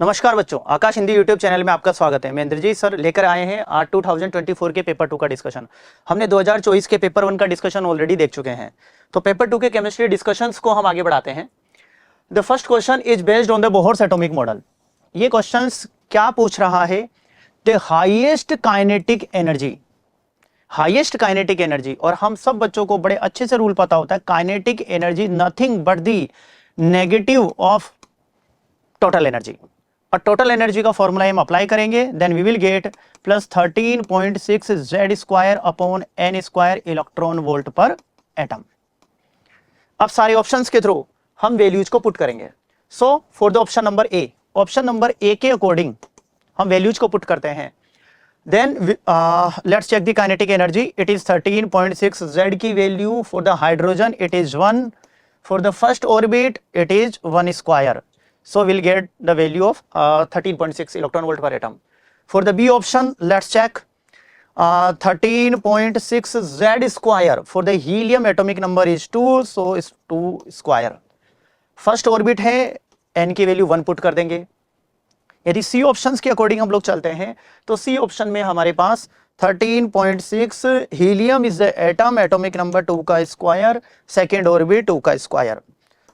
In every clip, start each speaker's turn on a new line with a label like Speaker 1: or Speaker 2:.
Speaker 1: नमस्कार बच्चों, आकाश Hindi YouTube channel में आपका स्वागत है। मैं इंद्रजीत सर लेकर आए हैं आज 2024 के पेपर 2 का डिस्कशन। हमने 2024 के पेपर 1 का डिस्कशन ऑलरेडी देख चुके हैं, तो पेपर 2 के केमिस्ट्री डिस्कशंस को हम आगे बढ़ाते हैं। The first question is based on the Bohr's atomic model. ये क्वेश्चन क्या पूछ रहा है? द हाईएस्ट काइनेटिक एनर्जी, और हम सब बच्चों को बड़े अच्छे से रूल पता होता है, kinetic energy nothing but the negative of total energy. और टोटल एनर्जी का फॉर्मूला हम अप्लाई करेंगे, then we will get plus 13.6 Z square upon N square electron volt per atom. अब सारे ऑप्शंस के थ्रू हम वैल्यूज को पुट करेंगे। So for the option number A के अकॉर्डिंग हम वैल्यूज को पुट करते हैं। Then let's check the kinetic energy. It is 13.6 Z की value for the hydrogen it is 1, for the first orbit it is 1 square. So we'll get the value of 13.6 electron volt per atom. For the B option, let's check 13.6 Z square. For the helium atomic number is 2, so is 2 square. First orbit है, N की value 1 put कर देंगे। यदि C options के according हम लोग चलते हैं तो C ऑप्शन में हमारे पास 13.6 helium is the atom, atomic number 2 का स्क्वायर, सेकेंड ऑर्बिट 2 का स्क्वायर।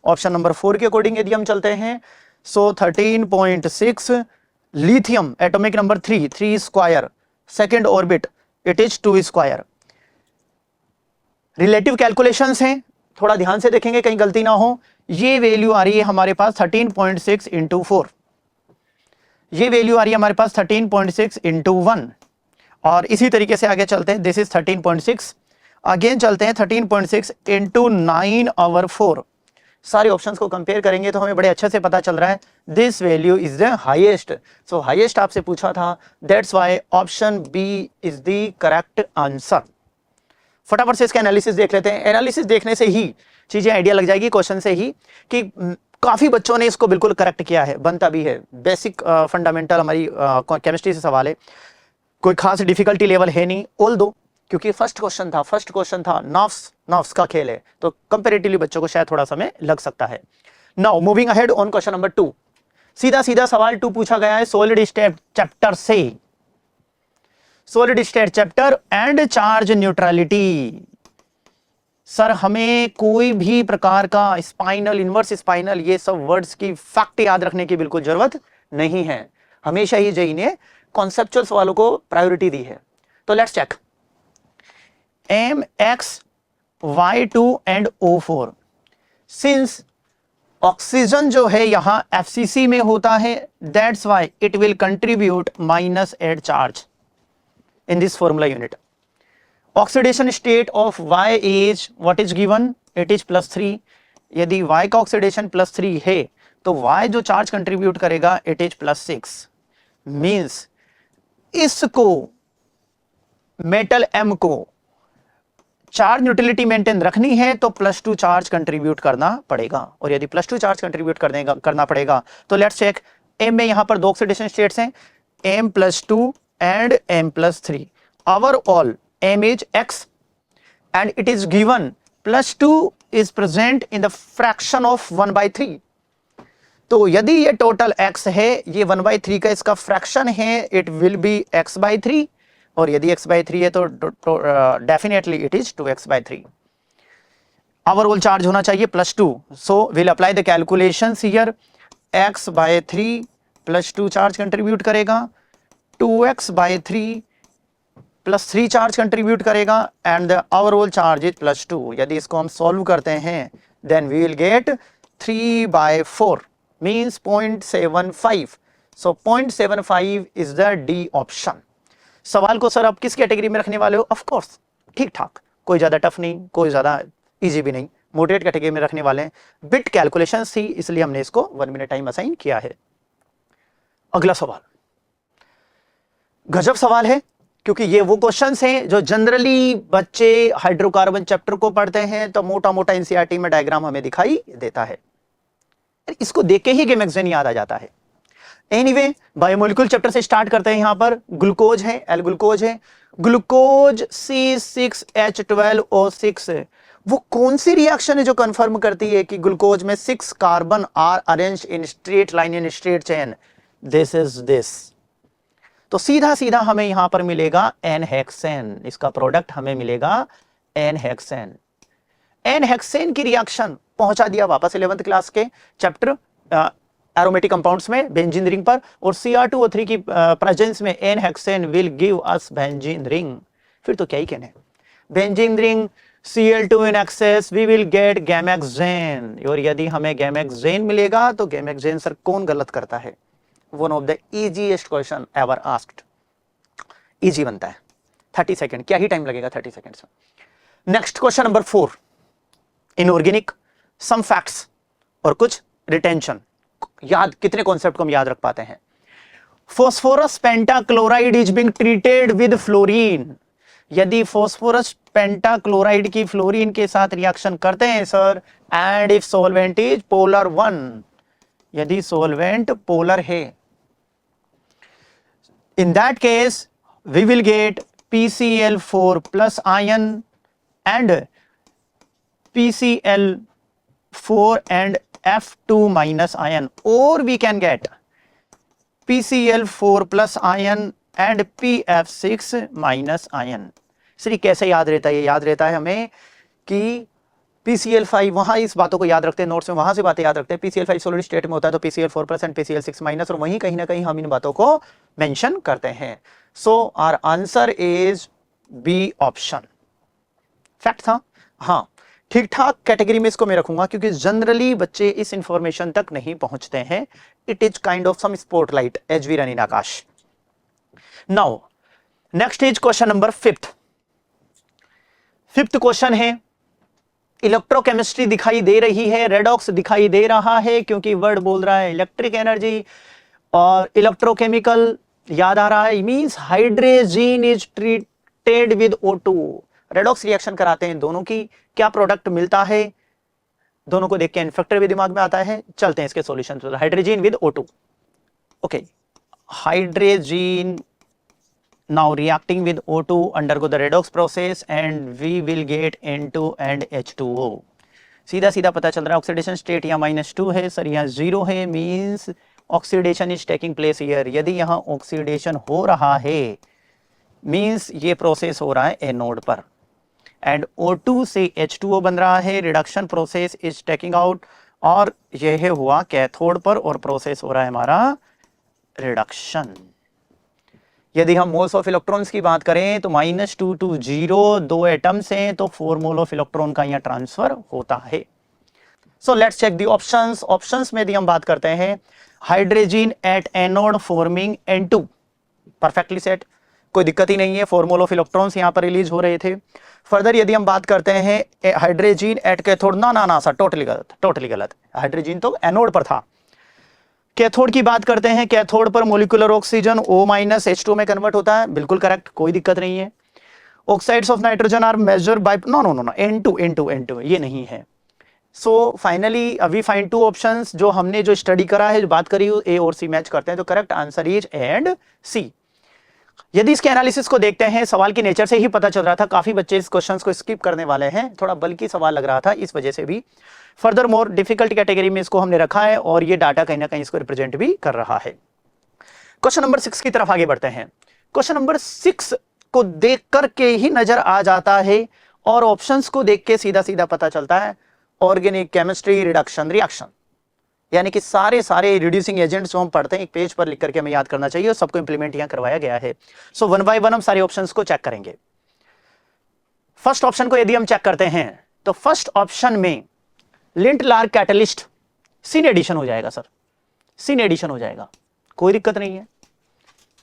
Speaker 1: ऑप्शन नंबर 4 के अकॉर्डिंग यदि हम चलते हैं सो 13.6 lithium atomic number 3 square, second orbit it is 2 square. Relative calculations हैं, थोड़ा ध्यान से देखेंगे कहीं गलती ना हो। ये वैल्यू आ रही है हमारे पास 13.6 इंटू 4, ये वैल्यू आ रही है हमारे पास 13.6 इंटू 1, और इसी तरीके से आगे चलते हैं। दिस इज 13.6, अगेन चलते हैं 13.6 इंटू 9 ओवर 4। सारे ऑप्शंस को कंपेयर करेंगे तो हमें बड़े अच्छे से पता चल रहा है this value is the highest. So highest आपसे पूछा था, that's why option B is the correct answer. फटाफट से इसका एनालिसिस देख लेते हैं। एनालिसिस देखने से ही चीजें आइडिया लग जाएगी क्वेश्चन से ही कि काफी बच्चों ने इसको बिल्कुल करेक्ट किया है, बनता भी है। बेसिक फंडामेंटल हमारी केमिस्ट्री से सवाल है, कोई खास डिफिकल्टी लेवल है नहीं। ऑल्दो क्योंकि फर्स्ट क्वेश्चन था नॉफ्स का खेल है, तो कंपैरेटिवली बच्चों को शायद थोड़ा समय लग सकता है। Now moving ahead on question number 2। सीधा सवाल 2 पूछा गया है सॉलिड स्टेट चैप्टर से, solid state chapter and charge neutrality. Sir हमें कोई भी प्रकार का स्पाइनल, इनवर्स स्पाइनल, ये सब वर्ड्स की फैक्ट याद रखने की बिल्कुल जरूरत नहीं है। हमेशा ही जेई ने कॉन्सेप्चुअल सवालों को प्रायोरिटी दी है। तो let's check MX Y2 and O4। Since oxygen जो है यहां FCC में होता है, that's why it will contribute -8 charge in this formula unit. Oxidation state of Y is what is given, it is +3। यदि Y का ऑक्सीडेशन +3 है तो Y जो चार्ज कंट्रीब्यूट करेगा इट इज +6। मींस इसको मेटल M को चार्ज न्यूट्रलिटी मेंटेन रखनी है तो +2 चार्ज कंट्रीब्यूट करना पड़ेगा, और यदि +2 चार्ज कंट्रीब्यूट करना पड़ेगा तो लेट्स चेक। M में यहां पर 2 ऑक्सीडेशन स्टेट्स हैं, M+2 and M+3। Overall M is X and it is given +2 is present in the fraction of 1/3। तो यदि ये टोटल X है, ये 1/3 का इसका फ्रैक्शन है, इट विल बी X/3, और यदि X/3 है तो definitely it is 2X/3। Overall charge होना चाहिए +2। So will apply the calculations here. X/3 +2 charge contribute करेगा, 2X/3 +3 चार्ज कंट्रीब्यूट करेगा, and the overall charge is +2। यदि इसको हम सॉल्व करते हैं then we will get 3/4 means 0.75। So 0.75 is the D option. सवाल को सर आप किस कैटेगरी में रखने वाले हो? ऑफ कोर्स ठीक ठाक, कोई ज्यादा टफ नहीं, कोई ज्यादा इजी भी नहीं, मॉडरेट कैटेगरी में रखने वाले हैं। बिट कैलकुलेशंस थी इसलिए हमने इसको 1 मिनट टाइम असाइन किया है। अगला सवाल गजब सवाल है, क्योंकि ये वो क्वेश्चंस हैं जो जनरली बच्चे हाइड्रोकार्बन चैप्टर को पढ़ते हैं तो मोटा मोटा एनसीईआरटी में डायग्राम हमें दिखाई देता है, इसको देख के ही गेमेक्सेन याद आ जाता है। एनीवे बायोमोलिक्यूल चैप्टर से स्टार्ट करते हैं। यहां पर ग्लूकोज है, एल ग्लूकोज है, ग्लूकोज C6H12O6। वो कौन सी रिएक्शन है जो कंफर्म करती है कि ग्लूकोज में 6 carbon are arranged in straight line in straight chain? This is this. तो सीधा सीधा हमें यहां पर मिलेगा एन हेक्सेन, इसका प्रोडक्ट हमें मिलेगा एन हेक्सेन। एन हेक्सेन की रिएक्शन पहुंचा दिया वापस 11th क्लास के चैप्टर एरोमेटिक कंपाउंड्स में बेंजीन रिंग पर, और Cr2O3 की प्रेजेंस में n hexane will give us benzene ring. फिर तो क्या ही कहने, benzene ring Cl2 in excess we will get gammexane, और यदि हमें गैमेक्सेन मिलेगा तो गैमेक्सेन सर कौन गलत करता है? One of the easiest question ever asked, easy बनता है। 30 सेकेंड, क्या ही टाइम लगेगा 30 सेकेंड में। Next question number 4, inorganic, some facts और कुछ रिटेंशन। याद कितने कॉन्सेप्ट को हम याद रख पाते हैं? Phosphorus pentachloride is being treated with fluorine. यदि फॉस्फोरस पेंटाक्लोराइड की फ्लोरीन के साथ रिएक्शन करते हैं sir, and if solvent is polar 1, यदि सॉल्वेंट पोलर है, in that case we will get PCl4 plus ion and PCl4 and F2 minus ion, or we can get PCl4 plus ion and PF6 minus ion। Sir कैसे याद रहता है? ये याद रहता है हमें कि PCl5, वहां इस बातों को याद रखते हैं नोट्स में, वहां से बातें याद रखते हैं। PCl5 सॉलिड स्टेट में होता है तो PCl4 plus and PCl6 minus, और वहीं कहीं ना कहीं हम इन बातों को मेंशन करते हैं। So our answer is B option. Fact था, हाँ ठीक ठाक कैटेगरी में इसको मैं रखूंगा, क्योंकि जनरली बच्चे इस इंफॉर्मेशन तक नहीं पहुंचते हैं। It is kind of some spotlight as we run in Aakash. Now next is question number 5th। 5th question है, इलेक्ट्रोकेमिस्ट्री दिखाई दे रही है, रेडॉक्स दिखाई दे रहा है, क्योंकि वर्ड बोल रहा है इलेक्ट्रिक एनर्जी, और इलेक्ट्रोकेमिकल याद आ रहा है, means hydrogen is treated with O2। Redox reaction कराते हैं दोनों की, क्या प्रोडक्ट मिलता है? दोनों को देख के इन्फेक्टर भी दिमाग में आता है। चलते हैं इसके सॉल्यूशन पे। Hydrogen with O2, okay, hydrogen now reacting with O2 undergo the redox process and we will get N2 and H2O। सीधा सीधा पता चल रहा है ऑक्सीडेशन स्टेट यहाँ -2 है सर, यहाँ 0 है, means oxidation is taking place here. यदि यहाँ ऑक्सीडेशन हो रहा है मींस ये प्रोसेस हो रहा है एनोड पर, एंड O2 से H2O बन रहा है, reduction process is taking out, और यह हुआ कैथोड पर और प्रोसेस हो रहा है हमारा रिडक्शन। यदि हम मोल्स ऑफ इलेक्ट्रॉन्स की बात करें तो -2 to 0, 2 एटम्स हैं तो 4 मोल ऑफ इलेक्ट्रॉन का यहाँ ट्रांसफर होता है। So let's check the options. Options में यदि हम बात करते हैं, hydrogen at anode forming N2, perfectly set, कोई दिक्कत ही नहीं है, 4 मोल ऑफ इलेक्ट्रॉन्स यहाँ पर रिलीज हो रहे थे। फर्दर यदि हम बात करते हैं हाइड्रोजन एट कैथोड, ना सर टोटली गलत, हाइड्रोजन तो एनोड पर था। कैथोड की बात करते हैं, कैथोड पर मोलिकुलर ऑक्सीजन O-H2 में कन्वर्ट होता है, बिल्कुल करेक्ट, कोई दिक्कत नहीं है। Oxides of nitrogen are major by no N2 ये नहीं है। So finally we find 2 options, जो हमने जो स्टडी करा है, जो बात करी A और C मैच करते हैं, तो करेक्ट आंसर इज एंड सी। यदि इसके एनालिसिस को देखते हैं, सवाल की नेचर से ही पता चल रहा था, काफी बच्चे इस क्वेश्चंस को स्किप करने वाले हैं, थोड़ा बल्कि सवाल लग रहा था, इस वजह से भी फर्दर मोर डिफिकल्ट कैटेगरी में इसको हमने रखा है, और ये डाटा कहीं ना कहीं इसको रिप्रेजेंट भी कर रहा है। क्वेश्चन नंबर 6 की तरफ आगे बढ़ते हैं। क्वेश्चन नंबर 6 को देख करके ही नजर आ जाता है, और ऑप्शंस को देख के सीधा सीधा पता चलता है, ऑर्गेनिक केमिस्ट्री रिडक्शन रिएक्शन, यानी कि सारे रिड्यूसिंग एजेंट्स जो हम पढ़ते हैं एक पेज पर लिख करके हमें याद करना चाहिए, और सबको इंप्लीमेंट यहां करवाया गया है। सो 1 by 1 हम सारे ऑप्शंस को चेक करेंगे। फर्स्ट ऑप्शन को यदि हम चेक करते हैं तो फर्स्ट ऑप्शन में Lindlar catalyst syn addition हो जाएगा सर, सिन एडिशन हो जाएगा, कोई दिक्कत नहीं है,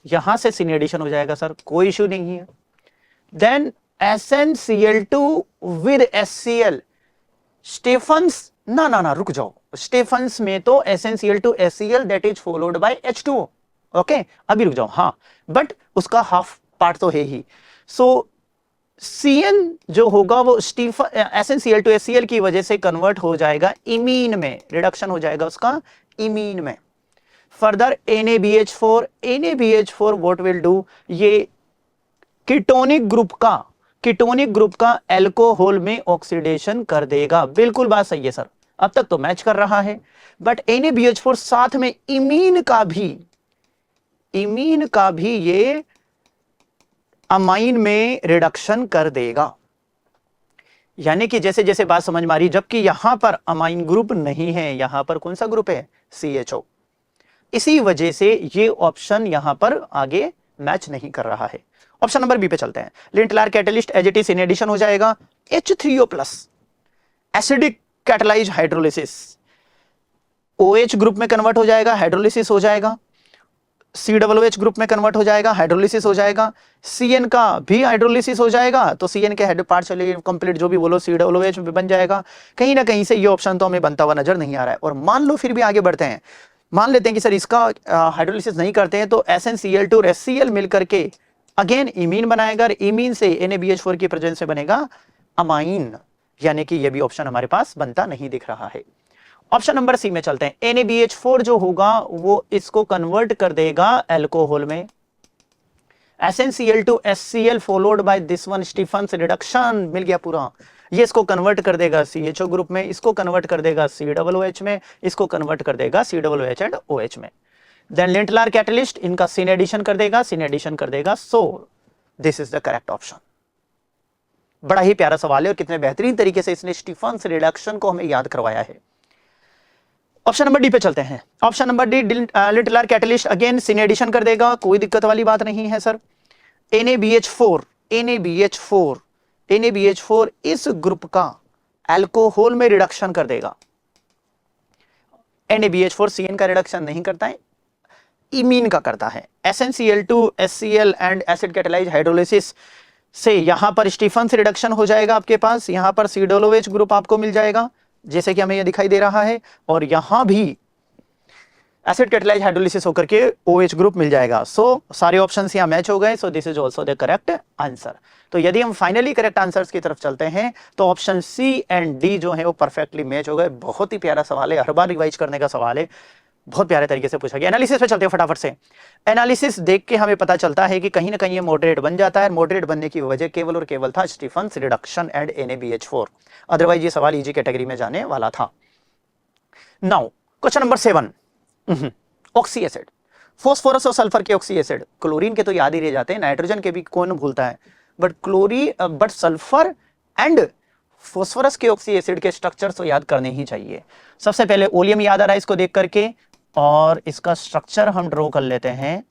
Speaker 1: यहां से सिन एडिशन हो जाएगा सर, कोई इश्यू नहीं है। Then SnCl2 with HCl, Stefan's ना रुक जाओ, स्टेफन्स में तो SnCl2 HCl that is followed by H2O, okay अभी रुक जाओ, हाँ बट उसका हाफ पार्ट तो है ही। सो Cn जो होगा वो SnCl2 HCl की वजह से कन्वर्ट हो जाएगा इमीन में, रिडक्शन हो जाएगा उसका इमीन में। Further NaBH4 what will do, ये कीटोनिक ग्रुप का एल्कोहल में ऑक्सीडेशन कर देगा। बिल्कुल बात सही है सर, अब तक तो मैच कर रहा है, बट NaBH4 साथ में इमीन का भी इमीन का भी ये अमाइन में रिडक्शन कर देगा। यानी कि जैसे जैसे बात समझ में आ रही, जबकि यहां पर अमाइन ग्रुप नहीं है, यहां पर कौन सा ग्रुप है, CHO। इसी वजह से ये ऑप्शन यहां पर आगे मैच नहीं कर रहा है। ऑप्शन नंबर बी पे चलते हैं। Lindlar catalyst as it is in addition हो जाएगा H3O+, acidic catalyse hydrolysis, OH group में कन्वर्ट हो जाएगा, हाइड्रोलिसिस हो जाएगा, COOH ग्रुप में कन्वर्ट हो जाएगा, हाइड्रोलिसिस हो जाएगा, CN का भी हाइड्रोलिसिस हो जाएगा, तो CN के हेड पार्ट चलिए कंप्लीट जो भी बोलो COOH में बन जाएगा। कहीं ना कहीं से ये ऑप्शन तो हमें बनता हुआ नजर नहीं आ रहा है। और मान लो फिर भी आगे बढ़ते हैं, मान लेते हैं कि सर इसका हाइड्रोलिसिस नहीं करते हैं, तो SnCl2 और HCl मिलकर के अगेन इमीन बनाएगा, और इमीन से NaBH4 की प्रेजेंस से बनेगा अमाइन, यानी कि ये भी ऑप्शन हमारे पास बनता नहीं दिख रहा है। ऑप्शन नंबर सी में चलते हैं। NaBH4 जो होगा वो इसको कन्वर्ट कर देगा अल्कोहल में, SnCl2 HCl followed by this one Stephen's reduction, मिल गया पूरा। ये इसको कन्वर्ट कर देगा CHO ग्रुप में, इसको कन्वर्ट कर देगा COOH में, इसको कन्वर्ट कर देगा COOH एंड OH में। देन लिंटलार कैटलिस्ट इनका सिन एडिशन कर देगा, so this is the correct option. बड़ा ही प्यारा सवाल है और कितने बेहतरीन तरीके से इसने स्टीफन्स रिडक्शन को हमें याद करवाया है। ऑप्शन नंबर डी पे चलते हैं। Option number D, Lindlar catalyst again syn addition कर देगा, कोई दिक्कत वाली बात नहीं है सर। NaBH4 इस ग्रुप का अल्कोहल में रिडक्शन कर देगा। NaBH4 CN का रिडक्शन नहीं करता है, इमीन का करता है। SnCl2 HCl and acid catalyse hydrolysis से यहां पर स्टीफन्स रिडक्शन हो जाएगा आपके पास, यहां पर COOH ग्रुप आपको मिल जाएगा जैसे कि हमें यह दिखाई दे रहा है, और यहां भी एसिड कैटलाइज हाइड्रोलिसिस होकर के OH ग्रुप मिल जाएगा। सो सारे ऑप्शंस यहां मैच हो गए, so this is also the correct answer. तो यदि हम फाइनली करेक्ट आंसर्स की तरफ चलते हैं तो ऑप्शन सी एंड डी जो है वो परफेक्टली मैच हो गए। बहुत ही प्यारा सवाल है, हर बार रिवाइज करने का सवाल है, बहुत प्यारे तरीके से पूछा गया। एनालिसिस पे चलते हैं फटाफट से। एनालिसिस देख के हमें पता चलता है कि कहीं ना कहीं ये मॉडरेट बन जाता है। मॉडरेट बनने की वजह केवल और केवल था Stephen's reduction and NaBH4, otherwise ये सवाल इजी कैटेगरी में जाने वाला था। Now question number 7, oxy acid, phosphorus और सल्फर के ऑक्सी एसिड, क्लोरीन के तो याद ही रह जाते हैं, नाइट्रोजन के भी कौन भूलता है, बट सल्फर एंड फॉस्फोरस के ऑक्सी एसिड के स्ट्रक्चर तो याद करने ही चाहिए। सबसे पहले ओलियम याद आ रहा है इसको देख करके, और इसका स्ट्रक्चर हम ड्रॉ कर लेते हैं।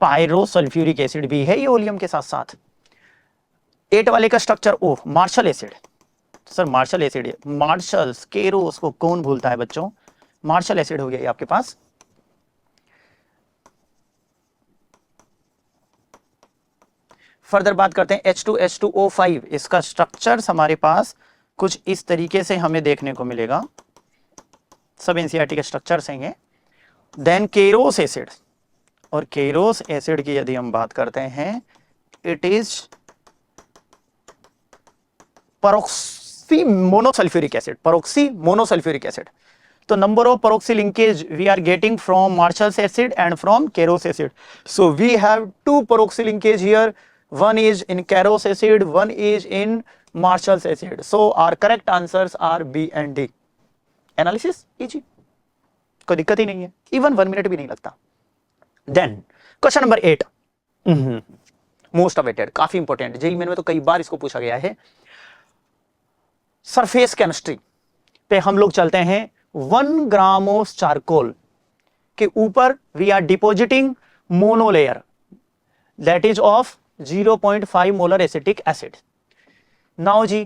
Speaker 1: पायरोसल्फ्यूरिक एसिड भी है ये ओलियम के साथ साथ। 8 वाले का structure oh Marshall acid, sir Marshall acid, Marshall's Caro's को कौन भूलता है बच्चों, मार्शल एसिड हो गया ये आपके पास। फर्दर बात करते हैं H2H2O5, इसका स्ट्रक्चर्स हमारे पास कुछ इस तरीके से हमें देखने को मिलेगा, सब NCERT के स्ट्रक्चर्स हैं। देन केरोस एसिड, और केरोस एसिड की यदि हम बात करते हैं, इट इज परऑक्सी मोनोसल्फ्यूरिक एसिड, तो number of peroxy linkage we are getting from Marshall's acid and from Keros acid. So we have 2 peroxy linkage here, one is in Keros acid, one is in Marshall's acid. So our correct answers are B and D. Analysis easy, कोई दिक्कत ही नहीं है, even 1 minute भी नहीं लगता। Then question number 8, most awaited, काफी important, JEE main में तो कई बार इसको पूछा गया है। सरफेस केमिस्ट्री पे हम लोग चलते हैं। 1 ग्राम ऑफ चारकोल के ऊपर we are depositing monolayer that is of 0.5 molar acetic acid. Now जी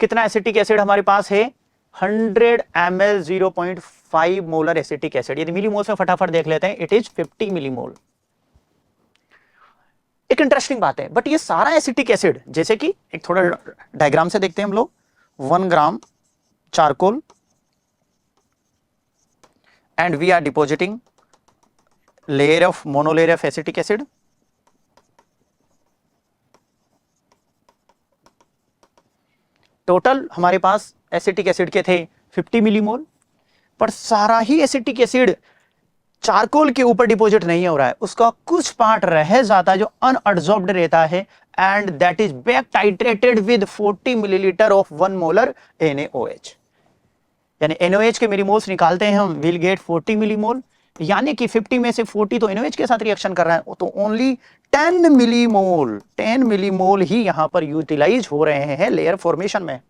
Speaker 1: कितना एसिटिक एसिड हमारे पास है, 100 ml 0.5 मोलर एसिटिक एसिड। यदि मिलीमोल्स में फटाफट देख लेते हैं, इट इज 50 मिलीमोल। एक इंटरेस्टिंग बात है, बट ये सारा एसिटिक एसिड, जैसे कि एक थोड़ा डायग्राम से देखते हैं हम लोग, 1 ग्राम charcoal and we are depositing layer of monolayer of acetic acid, total हमारे पास एसिटिक एसिड के थे 50 मिलीमोल, पर सारा ही एसिटिक एसिड चारकोल के ऊपर डिपोजिट नहीं हो रहा है, उसका कुछ पार्ट रह जाता है जो अनअब्जॉर्ब्ड रहता है, and that is back titrated with 40 millilitre of 1 molar NaOH। यानी NaOH के मिलीमोल्स निकालते हैं हम, विल गेट 40 मिलीमोल, यानी कि 50 में से 40 तो NaOH के साथ रिएक्शन कर रहा है, तो ओनली 10 मिलीमोल ही यहां पर यूटिलाइज हो रहे हैं लेयर फॉर्मेशन में।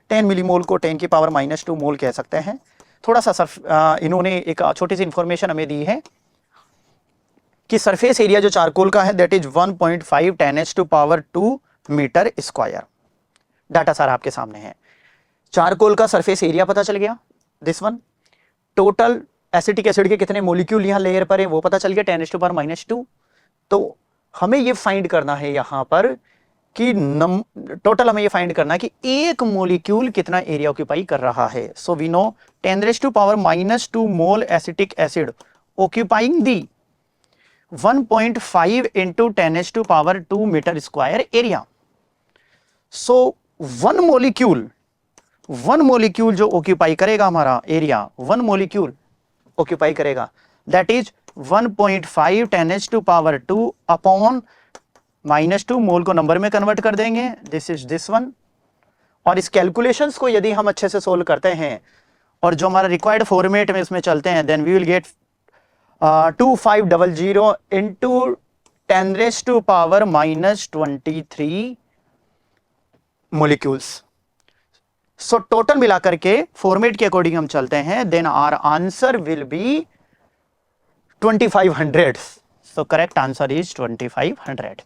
Speaker 1: 10 मिलीमोल को 10 की पावर -2 मोल कह सकते हैं। थोड़ा सा इन्होंने एक छोटी सी इंफॉर्मेशन हमें दी है कि सरफेस एरिया जो चारकोल का है that is 1.5 10⁻²2 metre square. Data सारा आपके सामने है। चारकोल का सरफेस एरिया पता चल गया, this one. Total acetic acid के कितने मोलिक्यूल यहां लेयर पर है वो पता चल गया, 10⁻²। तो हमें ये फाइंड करना है यहां पर कि टोटल हमें ये फाइंड करना है कि एक मोलिक्यूल कितना एरिया ऑक्यूपाई कर रहा है। So we know 10⁻² mole acetic acid occupying the 1.5 into 10⁻² metre square area. So one molecule जो ऑक्यूपाई करेगा हमारा एरिया, वन मोलिक्यूल ऑक्यूपाई करेगा दैट इज 1.5 10⁻² अपॉन -2 मोल को नंबर में कन्वर्ट कर देंगे, दिस इज दिस वन। और इस कैलकुलेशंस को यदि हम अच्छे से सोल्व करते हैं और जो हमारा रिक्वायर्ड फॉर्मेट में इसमें चलते हैं, then we will get 2500 into 10⁻⁻23 molecules. So total मिलाकर के फॉर्मेट के अकॉर्डिंग हम चलते हैं, then our answer will be 2500। So correct answer is 2500।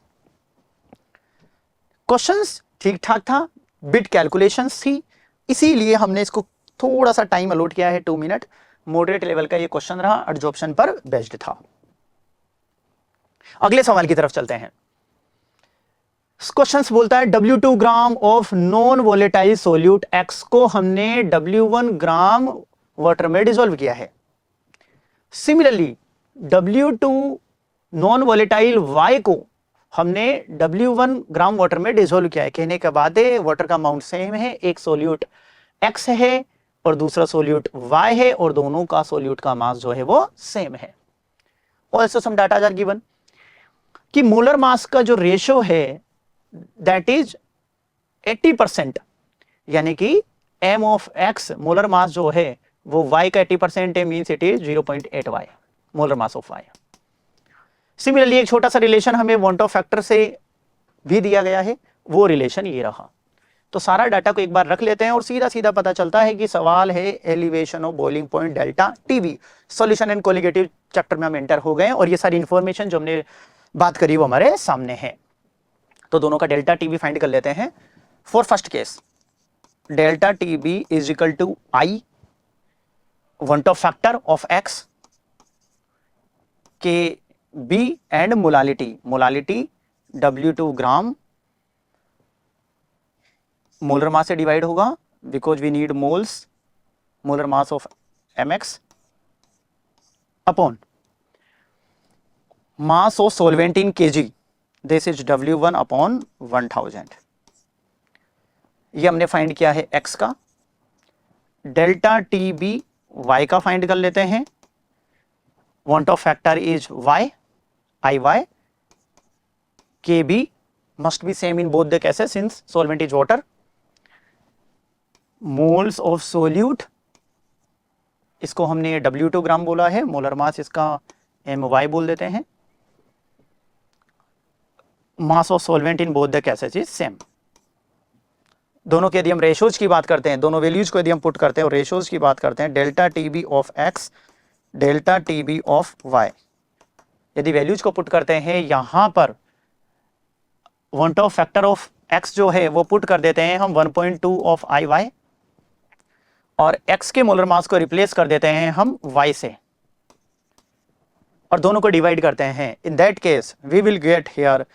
Speaker 1: Questions ठीक ठाक था, बिट कैलकुलेशंस थी, इसीलिए हमने इसको थोड़ा सा टाइम अलॉट किया है, 2 मिनट। मॉडरेट लेवल का ये क्वेश्चन रहा, एडजॉर्प्शन पर बेस्ड था। अगले सवाल की तरफ चलते हैं। क्वेश्चन बोलता है W2 gram of non volatile solute X को हमने W1 ग्राम वाटर में डिसॉल्व किया है। Similarly W2 non volatile Y को हमने W1 ग्राम वाटर में डिसॉल्व किया है। कहने के बाद वाटर का अमाउंट सेम है, एक सोल्यूट X है और दूसरा सोल्यूट Y है और दोनों का सोल्यूट का मास जो है वो सेम है। Also some data are given कि मोलर मास का जो रेशो है दैट इज 80%, यानी कि m of x molar mass जो है वो y का 80% है, means it is 0.8 y molar mass of y। Similarly एक छोटा सा रिलेशन हमें वॉन्ट ऑफ फैक्टर से भी दिया गया है, वो रिलेशन ये रहा। तो सारा डाटा को एक बार रख लेते हैं और सीधा सीधा पता चलता है कि सवाल है elevation of boiling point delta TV. Solution and colligative chapter में हम एंटर हो गए और ये सारी इंफॉर्मेशन जो हमने बात करी वो हमारे सामने है। तो दोनों का डेल्टा टीवी फाइंड कर लेते हैं। For first case delta TB is equal to I van't Hoff factor of X के B and molality W2 gram molar mass से डिवाइड होगा because we need moles, molar mass of mx upon mass of solvent in kg, this is W1 upon 1000। ये हमने find किया है x का। Delta TB y का find कर लेते हैं। Van't Hoff factor is y, IY, KB must be same in both the cases since solvent is water. Moles of solute, इसको हमने W2 ग्राम बोला है, मोलर मास इसका My बोल देते हैं। मास of solvent in both the cases is same. दोनों के यदि हम रेशोज की बात करते हैं, दोनों वैल्यूज को यदि हम पुट करते हैं और रेशोज की बात करते हैं, delta TB of x, delta TB of y, यदि वैल्यूज को पुट करते हैं यहां पर want Hoff factor of x जो है वो पुट कर देते हैं हम 1.2 ऑफ IY और x के मोलर मास को रिप्लेस कर देते हैं हम y से और दोनों को डिवाइड करते हैं। In that case we will get here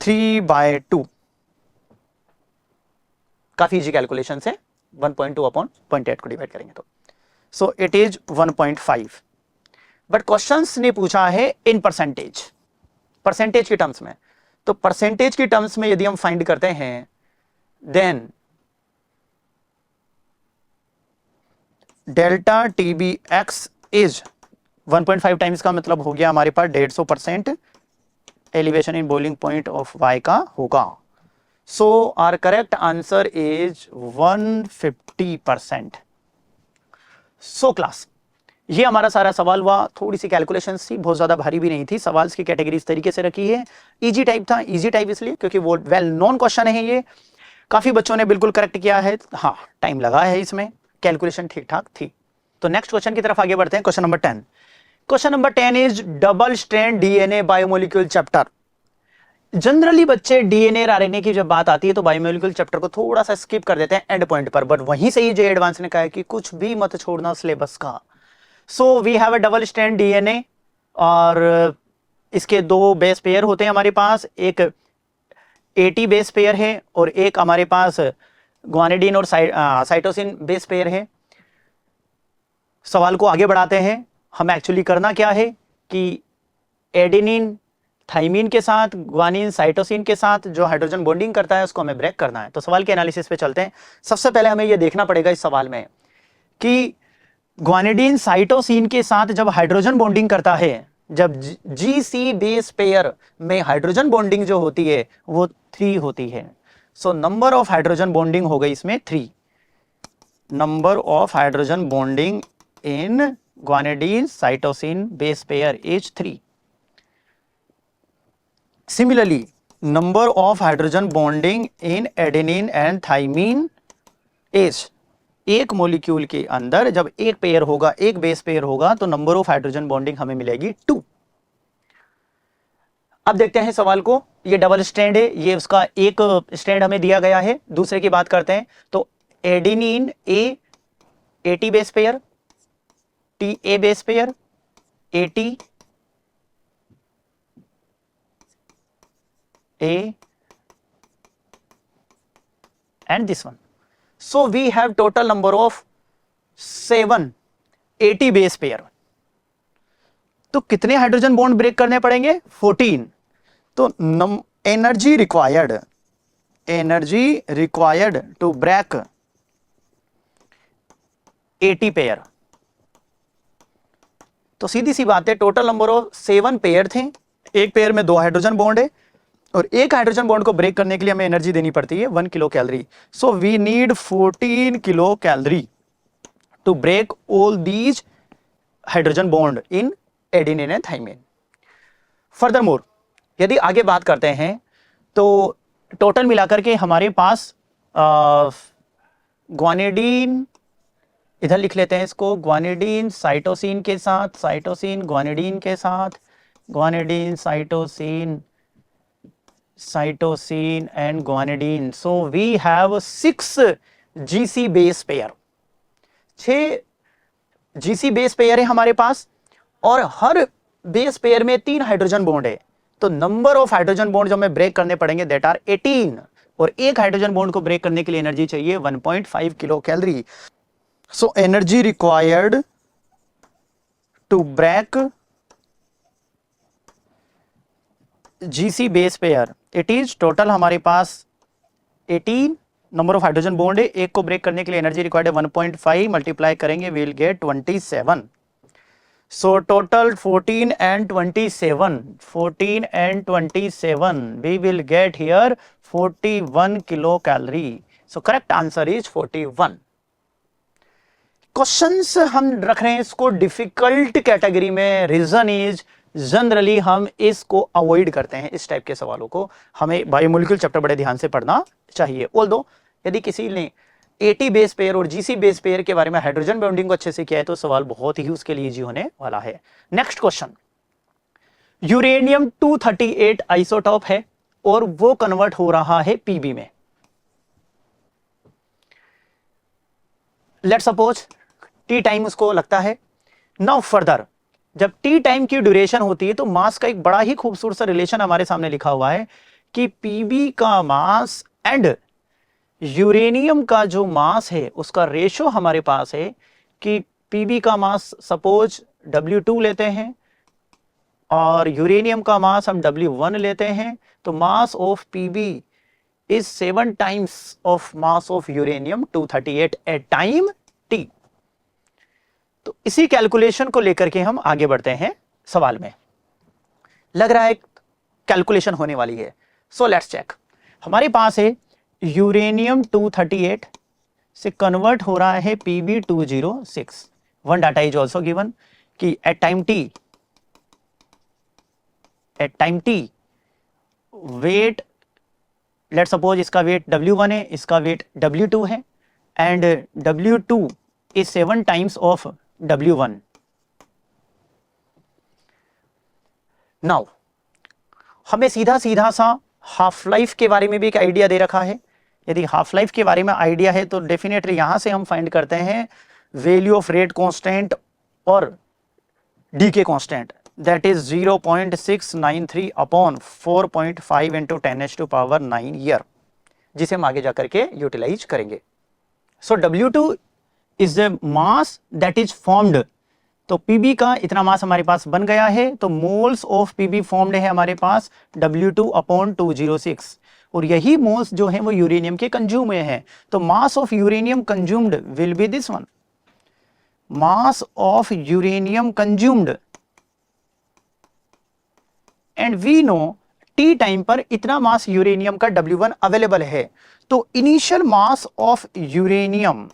Speaker 1: 3/2। काफी इजी कैलकुलेशन है, 1.2 अपॉन 0.8 को डिवाइड करेंगे तो so it is 1.5। But questions ने पूछा है इन परसेंटेज के टर्म्स में। तो परसेंटेज की टर्म्स में यदि हम फाइंड करते हैं then delta T B x is 1.5 times का मतलब हो गया हमारे पास 150% elevation in boiling point of y का होगा। So our correct answer is 150%। So class ये हमारा सारा सवाल हुआ। थोड़ी सी कैलकुलेशंस थी, बहुत ज्यादा भारी भी नहीं थी। सवाल की कैटेगरी इस तरीके से रखी है। इजी टाइप था, इजी टाइप इसलिए क्योंकि वो वेल नोन क्वेश्चन है। ये काफी बच्चों ने बिल्कुल करेक्ट किया है। हाँ, टाइम लगा है इसमें, कैलकुलेशन ठीक ठाक थी। तो नेक्स्ट क्वेश्चन की तरफ आगे बढ़ते हैं। Question number 10। Question number 10 is double strand DNA biomolecule chapter. Generally बच्चे डीएनए और आरएनए की जब बात आती है तो बायोमोलिक्यूल चैप्टर को थोड़ा सा स्किप कर देते हैं एंड पॉइंट पर, बट वहीं से ही जे एडवांस ने कहा है कि कुछ भी मत छोड़ना सिलेबस का। So we have a double strand DNA और इसके दो बेस पेयर होते हैं हमारे पास। एक एटी बेस पेयर है और एक हमारे पास ग्वानिडीन और साइटोसिन बेस पेयर है। सवाल को आगे बढ़ाते हैं। हम एक्चुअली करना क्या है कि एडेनिन थाइमिन के साथ, ग्वानिन साइटोसिन के साथ जो हाइड्रोजन बॉन्डिंग करता है उसको हमें ब्रेक करना है। तो सवाल के एनालिसिस पे चलते हैं। सबसे पहले हमें यह देखना पड़ेगा इस सवाल में कि ग्वानिडीन साइटोसिन के साथ जब हाइड्रोजन बॉन्डिंग करता है, जब जीसी बेस पेयर में हाइड्रोजन बॉन्डिंग जो होती है वो 3 होती है। So number of hydrogen bonding हो गई इसमें 3। Number of hydrogen bonding in guanidine cytosine base pair is 3। Similarly, number of hydrogen bonding in adenine and thymine is, एक मॉलिक्यूल के अंदर जब एक पेयर होगा, एक बेस पेयर होगा तो नंबर ऑफ हाइड्रोजन बॉन्डिंग हमें मिलेगी 2। अब देखते हैं सवाल को। ये डबल स्ट्रैंड है, ये उसका एक स्ट्रैंड हमें दिया गया है। दूसरे की बात करते हैं तो adenine A, eighty base pair, T A base pair, eighty A and this one. So we have total number of 7 80 base pair. तो कितने हाइड्रोजन बॉन्ड ब्रेक करने पड़ेंगे? 14। तो energy required to break 80 pair. तो सीधी सी बात है, टोटल नंबर ऑफ 7 पेयर थे। एक पेयर में 2 हाइड्रोजन बॉन्ड है और एक हाइड्रोजन बॉन्ड को ब्रेक करने के लिए हमें एनर्जी देनी पड़ती है 1 kilo calorie. So we need 14 kilo calorie to break all these hydrogen bond in adenine and thymine. Furthermore यदि आगे बात करते हैं तो टोटल मिलाकर के हमारे पास ग्वानिडीन, इधर लिख लेते हैं इसको, ग्वानिडीन साइटोसिन के साथ, साइटोसिन ग्वानिडीन के साथ, ग्वानिडीन cytosine, cytosine and guanidine. So we have 6 GC base pair, 6 GC base pair है हमारे पास और हर बेस पेयर में 3 हाइड्रोजन बॉन्ड है। तो नंबर ऑफ हाइड्रोजन बॉन्ड जो हमें ब्रेक करने पड़ेंगे दैट आर 18 और एक हाइड्रोजन बॉन्ड को ब्रेक करने के लिए एनर्जी चाहिए 1.5 kilo calorie. So energy required to break GC base pair it is total हमारे पास 18 नंबर ऑफ हाइड्रोजन बॉन्ड है। एक को ब्रेक करने के लिए एनर्जी रिक्वायर्ड है 1.5, मल्टीप्लाई करेंगे we will get 27। So total 14 and 27 we will get here 41 kilo calorie. So correct answer is 41। Questions हम रख रहे हैं इसको डिफिकल्ट कैटेगरी में। रीजन इज जनरली हम इसको अवॉइड करते हैं, इस टाइप के सवालों को। हमें बायोमोलिक्यूल चैप्टर बड़े ध्यान से पढ़ना चाहिए। ऑल्दो यदि किसी ने 80 बेस पेयर और जीसी बेस पेयर के बारे में हाइड्रोजन बॉन्डिंग को अच्छे से किया है तो सवाल बहुत ही उसके लिए इजी होने वाला है। नेक्स्ट क्वेश्चन, यूरेनियम 238 आइसोटॉप है और वो कन्वर्ट हो रहा है पीबी में। लेट्स सपोज टी टाइम उसको लगता है। नाउ फर्दर जब टी टाइम की ड्यूरेशन होती है तो मास का एक बड़ा ही खूबसूरत सा रिलेशन हमारे सामने लिखा हुआ है कि पीबी का मास एंड यूरेनियम का जो मास है उसका रेशो हमारे पास है कि पीबी का मास सपोज W2 लेते हैं और यूरेनियम का मास हम W1 लेते हैं। तो mass of PB is 7 times of mass of uranium 238 at time T. तो इसी कैलकुलेशन को लेकर के हम आगे बढ़ते हैं सवाल में। लग रहा है कैलकुलेशन होने वाली है। So let's check. हमारे पास है यूरेनियम 238 से कन्वर्ट हो रहा है PB206 one data is also given कि at time T weight, let suppose इसका वेट W1 है, इसका वेट W2 है, and W2 is 7 times of W1. Now हमें सीधा सीधा सा हाफ लाइफ के बारे में भी एक आइडिया दे रखा है. यदि हाफ लाइफ के बारे में आइडिया है तो डेफिनेटली यहां से हम फाइंड करते हैं वैल्यू ऑफ रेट कांस्टेंट और decay constant, that is 0.693 upon 4.5 into 10⁻⁹ year, जिसे हम आगे जाकर के यूटिलाइज करेंगे. सो W2 is the mass that is formed. तो पीबी का इतना मास हमारे पास बन गया है, तो मोल्स ऑफ पीबी फॉर्म्ड है हमारे पास W2 अपॉन 206, और यही मोल्स जो है वो यूरेनियम के कंज्यूम में है. तो mass of uranium consumed will be this one, mass of uranium consumed, and we know T time पर इतना मास यूरेनियम का W1 अवेलेबल है. तो इनिशियल मास ऑफ यूरेनियम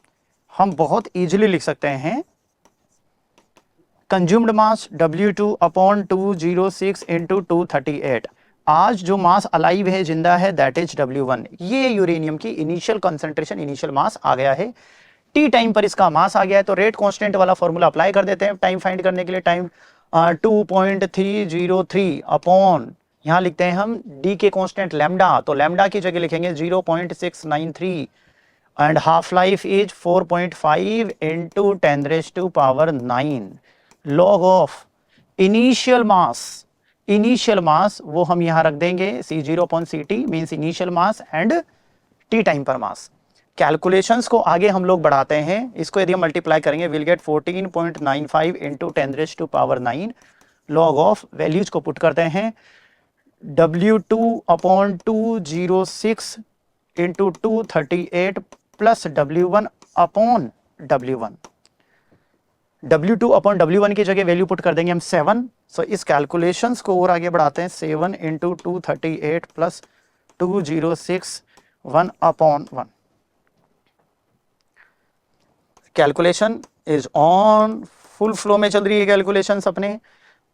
Speaker 1: हम बहुत इजीली लिख सकते हैं कंज्यूम्ड मास W2 अपॉन 206 इंटू 238. आज जो मास अलाइव है, जिंदा है, दैट इज W1. ये यूरेनियम की इनिशियल कंसंट्रेशन, इनिशियल मास आ गया है. टी टाइम पर इसका मास आ गया है, तो रेट कांस्टेंट वाला फॉर्मूला अप्लाई कर देते हैं टाइम फाइंड करने के लिए. टाइम 2.303 अपॉन, यहां लिखते हैं हम डी के कांस्टेंट लैम्डा, तो लैम्डा की जगह लिखेंगे 0.693, and half life is 4.5 into 10⁻⁹. Log of initial mass वो हम यहां रख देंगे C0/Ct means initial mass and T time पर मास. कैलकुलेशंस को आगे हम लोग बढ़ाते हैं, इसको यदि हम मल्टीप्लाई करेंगे will get 14.95 into 10⁻⁹. Log of values को पुट करते हैं W2 upon 206 into 238 plus W1 upon W1. W2 upon W1 की जगह वैल्यू पुट कर देंगे हम 7. सो इस कैलकुलेशंस को और आगे बढ़ाते हैं. 7 into 238 plus 206 1 upon 1. Calculation is on, full flow में चल रही है कैलकुलेशंस अपने,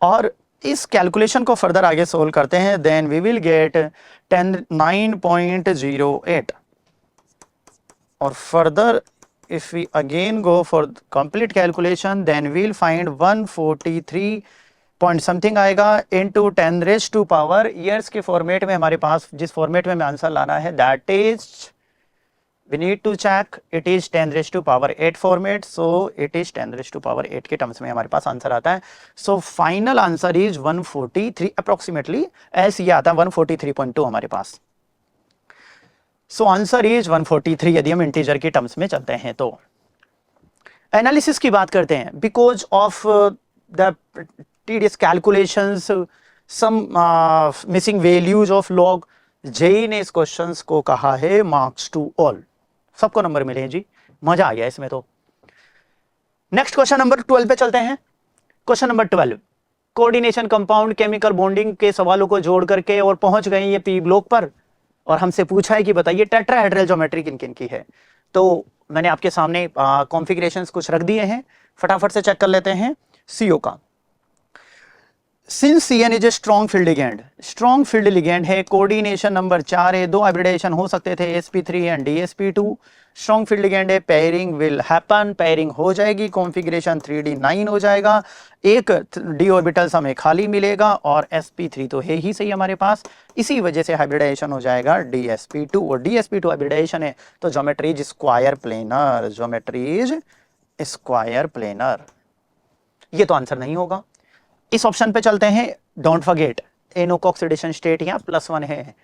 Speaker 1: और इस कैलकुलेशन को फर्दर आगे सोल्व करते हैं. देन वी विल गेट 9.08, और further if we again go for complete calculation then we'll find 143 point something आएगा into 10⁻⁴ years के फॉर्मेट में. हमारे पास जिस फॉर्मेट में हमें आंसर लाना है that is we need to check it is 10⁻⁸ format, so it is 10⁻⁸ के टर्म्स में हमारे पास आंसर आता है. so final answer is 143 approximately, ऐसे ये आता है 143.2 हमारे पास. सो आंसर इज 143 यदि हम इंटीजर के टर्म्स में चलते हैं. तो एनालिसिस की बात करते हैं. Because of the tedious calculations, some missing values of log, JEE ने इस क्वेश्चंस को कहा है मार्क्स टू ऑल. सबको नंबर मिले हैं जी, मजा आ गया इसमें. तो नेक्स्ट क्वेश्चन नंबर 12 पे चलते हैं. Question number 12, coordination compound chemical bonding के सवालों को जोड़ करके और पहुंच गए ये पी ब्लॉक पर, और हमसे पूछा है कि बताइए टेट्राहेड्रल ज्योमेट्री किन किन की है. तो मैंने आपके सामने कॉन्फ़िगरेशंस कुछ रख दिए हैं, फटाफट से चेक कर लेते हैं. CO का, since CN is a strong field ligand, strong field ligand है. कोऑर्डिनेशन नंबर 4 है, 2 हाइब्रिडाइजेशन हो सकते थे sp3 and dsp2. Strong field ligand है, पेयरिंग विल हैपन, पेयरिंग हो जाएगी, कॉन्फ़िगरेशन 3d9 हो जाएगा, एक d ऑर्बिटल्स हमें खाली मिलेगा, और sp3 तो है ही सही हमारे पास, इसी वजह से हाइब्रिडाइजेशन हो जाएगा dsp2. और dsp2 हाइब्रिडाइजेशन है तो geometry is square planar, geometry is square planar. ये तो आंसर नहीं होगा. इस ऑप्शन पे चलते हैं. Don't forget NO oxidation state यहाँ +1 है,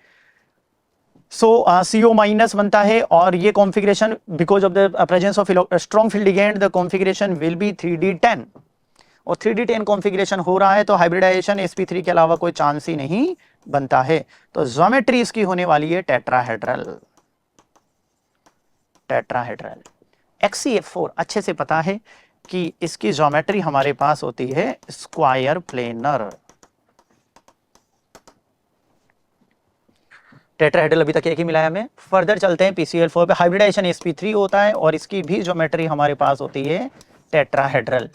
Speaker 1: सो CO माइनस बनता है, और ये configuration because of the presence of strong field ligand the configuration will be 3d10, और 3d10 कॉन्फ़िगरेशन हो रहा है तो हाइब्रिडाइजेशन sp3 के अलावा कोई चांस ही नहीं बनता है. तो ज्योमेट्री इसकी होने वाली है टेट्राहेड्रल. HCF4 अच्छे से पता है कि इसकी ज्योमेट्री हमारे पास होती है स्क्वायर प्लेनर. टेट्राहेड्रल अभी तक एक ही मिला है हमें. फर्दर चलते हैं PCl4 पे. हाइब्रिडाइजेशन sp3 होता है और इसकी भी ज्योमेट्री हमारे पास होती है tetrahedral,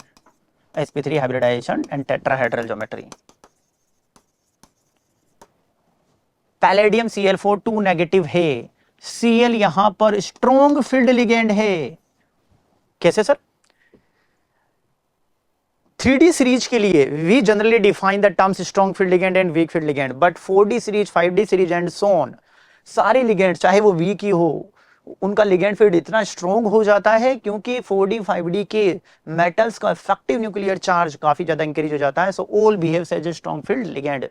Speaker 1: sp3 hybridization and tetrahedral geometry. Palladium Cl4 2 negative है, Cl यहां पर स्ट्रॉन्ग फील्ड लिगेंड है। कैसे सर? 3D सीरीज के लिए we generally define the terms strong field ligand and weak field ligand, but 4D series 5D series and so on सारे ligand चाहे वो वीक ही हो, उनका लिगेंड फील्ड इतना स्ट्रॉन्ग हो जाता है क्योंकि 4D 5D के मेटल्स का इफेक्टिव न्यूक्लियर चार्ज काफी ज्यादा इंक्रीज हो जाता है। So all behaves as a strong field ligand.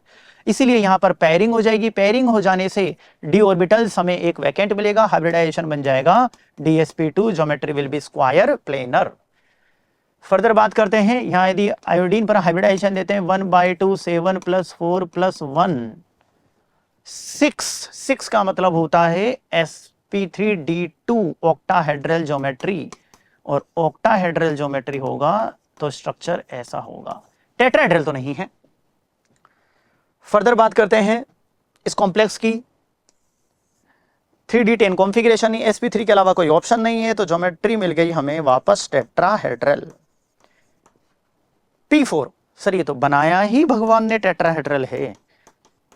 Speaker 1: इसीलिए यहां पर पेयरिंग हो जाएगी। पेयरिंग हो जाने से डी ऑर्बिटल्स हमें एक वैकेंट मिलेगा, हाइब्रिडाइजेशन बन जाएगा dsp2, geometry will be square planar. Further बात करते हैं, यहां यदि आयोडीन पर हाइब्रिडाइजेशन देते हैं 1/2 7 + 4 + 1 6 का मतलब होता है sp3d2 ऑक्टाहेड्रल ज्योमेट्री, और ऑक्टाहेड्रल ज्योमेट्री होगा तो स्ट्रक्चर ऐसा होगा। टेट्राहेड्रल तो नहीं है। फर्दर बात करते हैं इस कॉम्प्लेक्स की 3d10 कॉन्फ़िगरेशन ही, sp3 के अलावा कोई ऑप्शन नहीं है, तो ज्योमेट्री मिल गई हमें वापस टेट्राहेड्रल। p4 सर ये तो बनाया ही भगवान ने टेट्राहेड्रल है,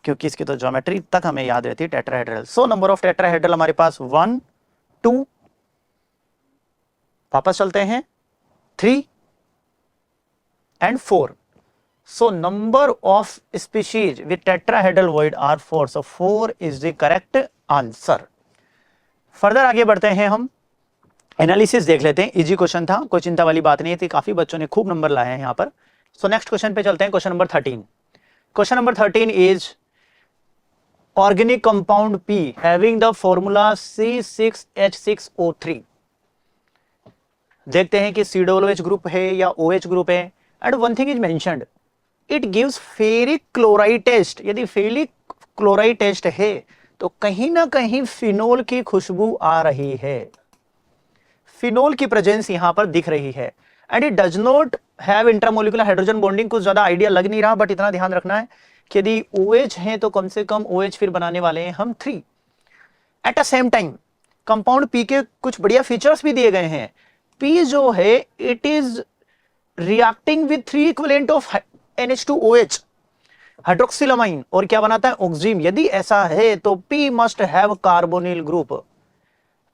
Speaker 1: क्योंकि इसकी तो ज्योमेट्री तक हमें याद रहती है tetrahedral. So number of tetrahedral हमारे पास 1 2, वापस चलते हैं 3 and 4। So number of species with tetrahedral void are 4, so 4 is the correct answer. Further आगे बढ़ते हैं, हम एनालिसिस देख लेते हैं। इजी क्वेश्चन था, कोई चिंता वाली बात नहीं थी, काफी बच्चों ने खूब नंबर लाए हैं यहां पर। सो नेक्स्ट क्वेश्चन पे चलते हैं, question number 13। Question number 13 is organic compound P having the formula C6H6O3। देखते हैं कि COOH ग्रुप है या OH ग्रुप है। And one thing is mentioned, it gives ferric chloride test. यदि फेरिक क्लोराइड टेस्ट है तो कहीं ना कहीं फिनोल की खुशबू आ रही है, फिनोल की प्रेजेंस यहां पर दिख रही है। And it does not have intramolecular hydrogen bonding. कुछ ज्यादा आइडिया लग नहीं रहा, बट इतना ध्यान रखना है कि यदि OH है तो कम से कम OH फिर बनाने वाले हैं हम 3। At the same time compound P के कुछ बढ़िया फीचर्स भी दिए गए हैं। P जो है it is reacting with 3 equivalent of NH2OH हाइड्रोक्सिलामाइन, और क्या बनाता है? ऑक्सीम। यदि ऐसा है तो P must have carbonyl group.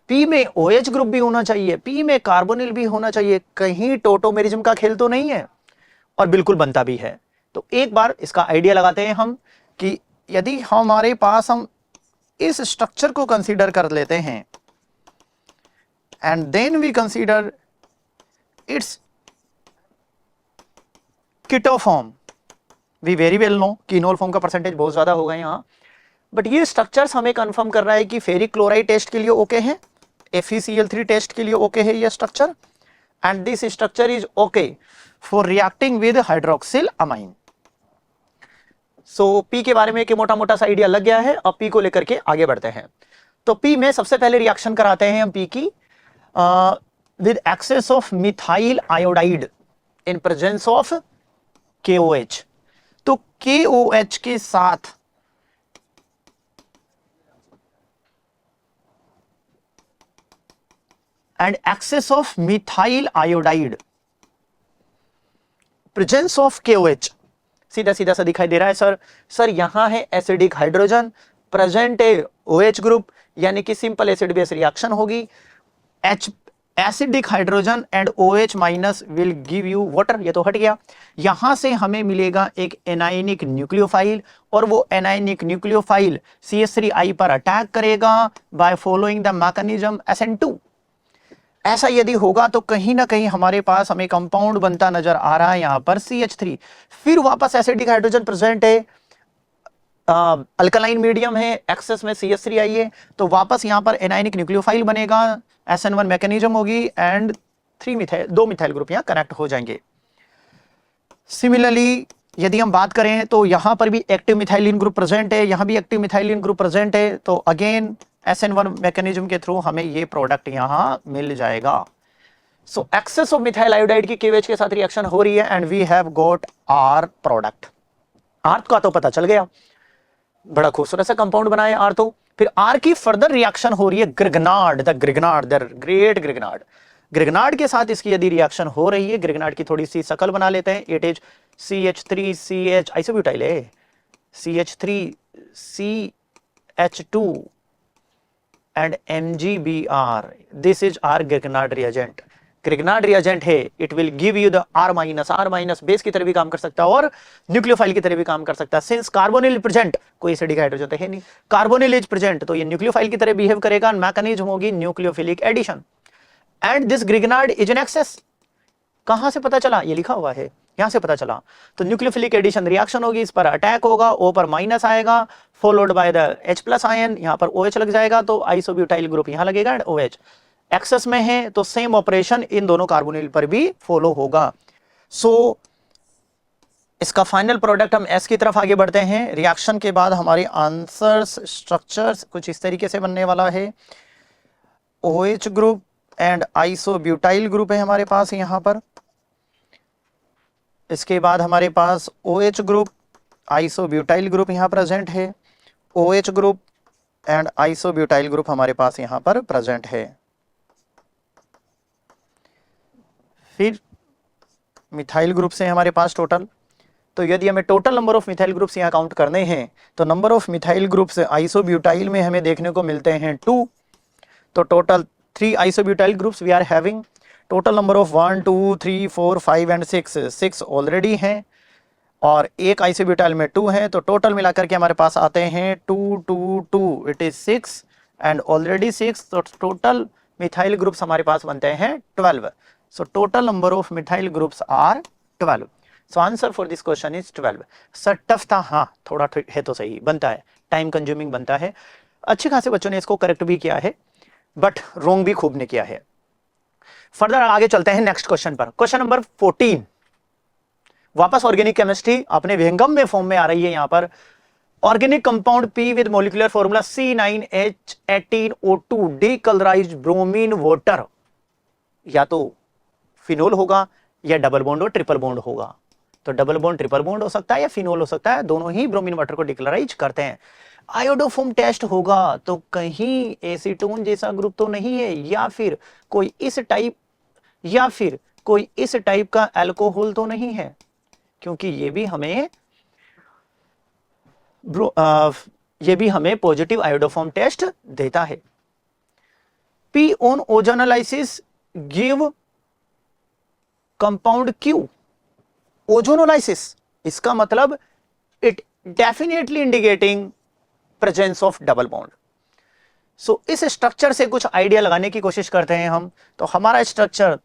Speaker 1: P में OH ग्रुप भी होना चाहिए, P में कार्बोनिल भी होना चाहिए। कहीं टोटोमेरिज्म का खेल तो नहीं है, और बिल्कुल बनता भी है। तो एक बार इसका आइडिया लगाते हैं हम कि यदि हमारे पास हम इस स्ट्रक्चर को कंसीडर कर लेते हैं and then we consider its keto form, we very well know enol form का परसेंटेज बहुत ज्यादा होगा यहाँ, बट ये स्ट्रक्चर्स हमें कंफर्म कर रहा है कि फेरिक क्लोराइड टेस्ट के लिए ओके है, FeCl3 टेस्ट के लिए ओके है ये structure, and this structure is okay for reacting with hydroxyl amine. So P के बारे में एक मोटा मोटा सा आइडिया लग गया है। अब P को लेकर के आगे बढ़ते हैं। तो P में सबसे पहले रिएक्शन कराते हैं हम P की with excess of methyl iodide in presence of KOH। तो KOH के साथ and excess of methyl iodide, presence of KOH, सीधा सीधा सा दिखाई दे रहा है सर यहां है एसिडिक हाइड्रोजन, प्रेजेंट है OH ग्रुप, यानी कि सिंपल एसिड बेस रिएक्शन होगी। Acidic hydrogen and OH minus will give you water, ये तो हट गया। यहां से हमें मिलेगा एक एनायनिक न्यूक्लियोफाइल, और वो एनायनिक न्यूक्लियोफाइल CH3I पर अटैक करेगा by following the mechanism SN2। ऐसा यदि होगा तो कहीं ना कहीं हमारे पास हमें कंपाउंड बनता नजर आ रहा है यहां पर CH3। फिर वापस एसिडिक हाइड्रोजन प्रेजेंट है, अल्कलाइन मीडियम है, एक्सेस में CH3I है, तो वापस यहां पर एनायनिक न्यूक्लियोफाइल बनेगा, SN1 मैकेनिज्म होगी, एंड 2 मिथाइल ग्रुप यहां कनेक्ट हो जाएंगे। सिमिलरली यदि हम बात करें तो यहां पर भी एक्टिव मिथाइलिन ग्रुप प्रेजेंट है, यहां भी एक्टिव मिथाइलिन ग्रुप प्रेजेंट है, तो अगेन SN1 मैकेनिज्म के थ्रू हमें ये प्रोडक्ट यहां मिल जाएगा। So excess of methyl iodide की KOH के साथ रिएक्शन हो रही है, and we have got R product. R का तो पता चल गया, बड़ा खूबसूरत सा कंपाउंड बनाया आर। तो फिर आर की फर्दर रिएक्शन हो रही है Grignard, the great Grignard. Grignard के साथ इसकी यदि रिएक्शन हो रही है, ग्रिग्नार्ड की थोड़ी सी शकल बना लेते हैं, इट इज CH3CH आइसोब्यूटाइल है, CH3CH2 and MgBr, this is our Grignard reagent. Grignard reagent है, it will give you the R minus base की तरह भी काम कर सकता है और न्यूक्लियोफाइल की तरह भी काम कर सकता है। सिंस कार्बोनिल प्रेजेंट, कोई एसिडिक हाइड्रोजन तो है नहीं, कार्बोनिल इज प्रेजेंट, तो ये न्यूक्लियोफाइल की तरह बिहेव करेगा, मैकेनिज्म होगी nucleophilic addition. And this Grignard is an excess, कहां से पता चला, ये लिखा हुआ है, यहां से पता चला। तो न्यूक्लियोफिलिक एडिशन रिएक्शन होगी, इस पर अटैक होगा, O पर माइनस आएगा, followed by the H+ ion, यहां पर OH लग जाएगा, तो आइसोब्यूटाइल ग्रुप यहां लगेगा एंड OH एक्सेस में है, तो सेम ऑपरेशन इन दोनों कार्बोनिल पर भी फॉलो होगा। सो इसका फाइनल प्रोडक्ट हम S की तरफ आगे बढ़ते हैं। रिएक्शन के बाद हमारे आंसर्स स्ट्रक्चर्स कुछ इस तरीके से बनने वाला है। OH group and isobutyl group है हमारे पास यहां पर। इसके बाद हमारे पास OH ग्रुप, आइसोब्यूटाइल ग्रुप यहां प्रेजेंट है, OH group and isobutyl group हमारे पास यहां पर प्रेजेंट है। फिर मिथाइल ग्रुप से हमारे पास टोटल, तो यदि हमें total number of methyl groups यहाँ काउंट करने हैं तो number of methyl groups isobutyl में हमें देखने को मिलते हैं 2, तो total 3 isobutyl groups we are having. Total number of 1 2 3 4 5 and 6 already हैं और एक आइसोब्यूटाइल में 2 है, तो टोटल मिलाकर के हमारे पास आते हैं 2 2 2, इट इज 6 एंड ऑलरेडी 6, तो टोटल मिथाइल ग्रुप्स हमारे पास बनते हैं 12। So total number of methyl groups are 12. So answer for this question is 12. Sir tough था, हाँ थोड़ा है तो सही, बनता है, टाइम कंज्यूमिंग बनता है। अच्छे खासे बच्चों ने इसको करेक्ट भी किया है, बट रोंग भी खूब ने किया है। फर्दर आगे चलते हैं नेक्स्ट क्वेश्चन पर। क्वेश्चन नंबर 14, वापस ऑर्गेनिक केमिस्ट्री अपने विहंगम में फॉर्म में आ रही है। यहां पर organic compound P with molecular formula C9H18O2 decolourised bromine water, या तो फिनोल होगा या डबल बॉन्ड और ट्रिपल बॉन्ड होगा। तो डबल बॉन्ड ट्रिपल बॉन्ड हो सकता है या फिनोल हो सकता है, दोनों ही ब्रोमीन वाटर को डिक्लराइज करते हैं। आयोडोफॉर्म टेस्ट होगा तो कहीं एसीटोन जैसा ग्रुप तो नहीं है, या फिर कोई इस टाइप का अल्कोहल तो नहीं है, क्योंकि ये भी हमें पॉजिटिव आयोडोफॉर्म टेस्ट देता है। P on ozonolysis give compound Q, ozonolysis, इसका मतलब it definitely indicating presence of double bond. So इस स्ट्रक्चर से कुछ आइडिया लगाने की कोशिश करते हैं हम। तो हमारा स्ट्रक्चर